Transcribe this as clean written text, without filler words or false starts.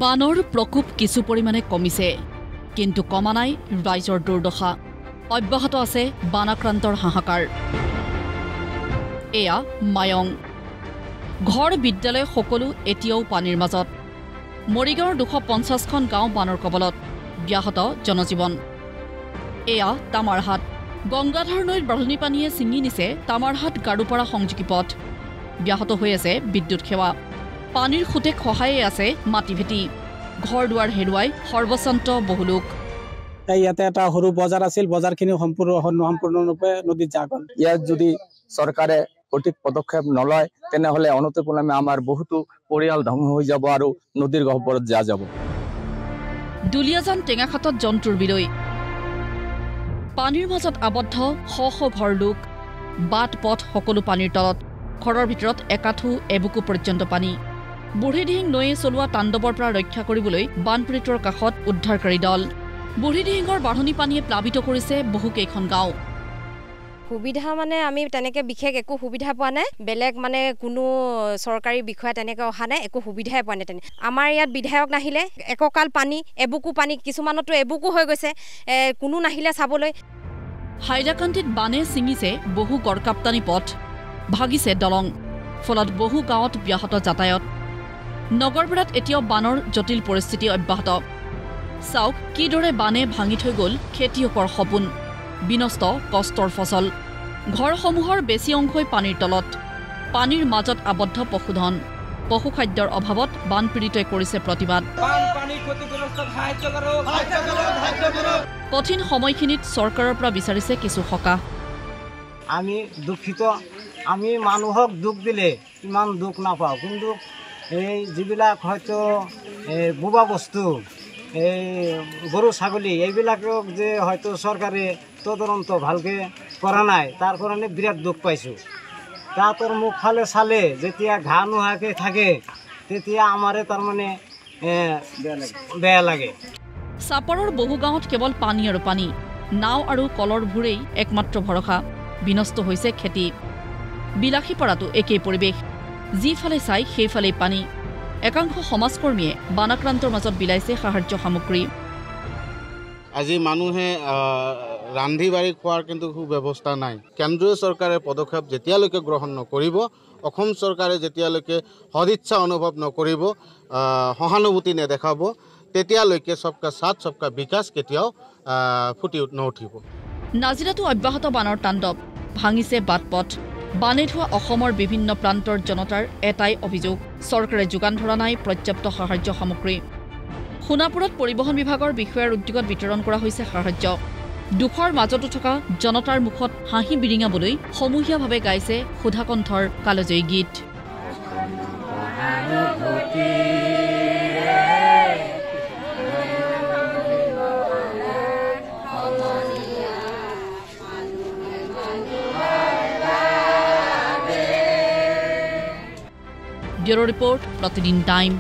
বানৰ প্ৰকোপ কিছু পৰিমাণে কমিছে কিন্তু কমা নাই ৰাইজৰ দুৰ্দশা অব্যাহত আছে বানাক্ৰান্তৰ হাহাকাৰ এয়া মায়ং ঘৰ বিদ্যালয় সকলো এতিয়াও পানীৰ মাজত মৰিগাঁৱৰ 250খন গাঁও বানৰ কবলত ব্যাহত জনজীৱন এয়া তামাৰহাট গংগাধৰ নৈৰ বাঢ়নী পানীয়ে ছিঙি নিছে তামাৰহাট গাৰুপাৰা সংযোগী পথ ব্যাহত হৈ আছে বিদ্যুৎ সেৱা পানীৰ খুঁটে খহায়ে আছে মাটি ভেটি ঘৰ দুৱাৰ হেৰুৱাই সৰ্বশান্ত বহু লোক ইয়াতে এটা সৰু বজাৰ আছিল বজাৰখিনি সম্পূৰ্ণৰূপে নদীত যা গ'ল ইয়াত যদি চৰকাৰে সঠিক পদক্ষেপ নলয় তেনেহলে অনতিপলমে আমাৰ বহুতো পৰিয়াল ধ্বংস হৈ যাব আৰু নদীৰ গহ্বৰত যা যাব দুলিয়াজান টেঙাখাটত জন্তুৰ বিলৈ পানীৰ মাজত আবদ্ধ শ শ ঘৰ লোক বাট পথ সকলো পানীৰ তলত ঘৰৰ ভিতৰত একাঠু এবুকু পৰ্যন্ত পানী বুঢ়ীদিহিং নৈয়ে চলোৱা তাণ্ডৱৰ পৰা ৰক্ষা কৰিবলৈ বানপীড়িতৰ কাষত উদ্ধাৰকাৰী দল বুঢ়ীদিহিঙৰ বাঢ়নী পানীয়ে প্লাবিত কৰিছে বহুকেইখন গাঁও সুবিধা মানে আমি তেনেকে বিশেষ একো সুবিধা পোৱা নাই বেলেগ মানে কোনো চৰকাৰী বিষয়া তেনেকে অহা নাই একো সুবিধাই পোৱা নাই তেনে আমাৰ ইয়াত বিধায়ক নাহিলে এককাল পানী এবুকু পানী কিছুমানতো এবুকু হৈ গৈছে কোনো নাহিলে চাবলৈ হাইলাকান্দিত বানে ছিঙিছে বহু গড়কাপ্তানি পথ ভাগিছে দলং ফলত বহু গাঁৱত ব্যাহত যাতায়াত নগৰপাৰাত এতিয়াও বানৰ জটিল পৰিস্থিতি অব্যাহত চাওক কিদৰে বানে ভাঙি থৈ গ'ল খেতিয়কৰ সপোন বিনষ্ট কষ্টৰ ফচল ঘৰসমূহৰ বেছি অংশই পানীৰ তলত পানীৰ মাজত আবদ্ধ পশুধন পশুখাদ্যৰ অভাৱত বানপীড়িতই কৰিছে প্ৰতিবাদ কঠিন সময়খিনিত চৰকাৰৰ পৰা বিচাৰিছে কিছু সকাহ আমি দুখিত আমি মানুহক দুখ দিলে ইমান দুখ নাপাওঁ কিন্তু এই যিবিলাক হয়তো বোবা বস্তু এই গৰু ছাগলী এইবিলাকক যে হয়তো চৰকাৰে তদন্ত ভালকে কৰা নাই তাৰ কাৰণে বিৰাট দুখ পাইছোঁ তাহাঁতৰ মুখ ফালে চালে যেতিয়া ঘাঁহ নোহোৱাকৈ থাকে তেতিয়া আমাৰে তাৰমানে বেয়া লাগে চাপৰৰ বহু গাঁৱত কেৱল পানী আৰু পানী নাও আৰু কলৰ ভূৰেই একমাত্ৰ ভৰসা বিনষ্ট হৈছে খেতি বিলাসীপাৰাতো একেই পৰিৱেশ যিফালে চাই সেইফালেই পানী একাংশ সমাজকৰ্মীয়ে বানাক্ৰান্তৰ মাজত বিলাইছে সাহায্য সামগ্ৰী আজি মানুহে ৰান্ধি বাঢ়ি খোৱাৰ কিন্তু সুব্যৱস্থা নাই কেন্দ্ৰীয় চৰকাৰে পদক্ষেপ যেতিয়ালৈকে গ্ৰহণ নকৰিব অসম চৰকাৰে যেতিয়ালৈকে সদিচ্ছা অনুভৱ নকৰিব সহানুভূতি নেদেখাব তেতিয়ালৈকে সবকা সাথ সবকা বিকাশ কেতিয়াও ফুটি নুঠিব নাজিৰাতো অব্যাহত বানৰ তাণ্ডৱ ভাঙিছে বাট পথ বানে ধোৱা অসমৰ বিভিন্ন প্ৰান্তৰ জনতাৰ এটাই অভিযোগ চৰকাৰে যোগান ধৰা নাই পৰ্যাপ্ত সাহায্য সামগ্ৰী সোণাপুৰত পৰিবহণ বিভাগৰ বিষয়াৰ উদ্যোগত বিতৰণ কৰা হৈছে সাহায্য দুখৰ মাজতো থকা জনতাৰ মুখত হাঁহি বিৰিঙাবলৈ সমূহীয়াভাৱে গাইছে সুধাকণ্ঠৰ কালজয়ী গীত ব্যুৰো ৰিপৰ্ট প্ৰতিদিন টাইম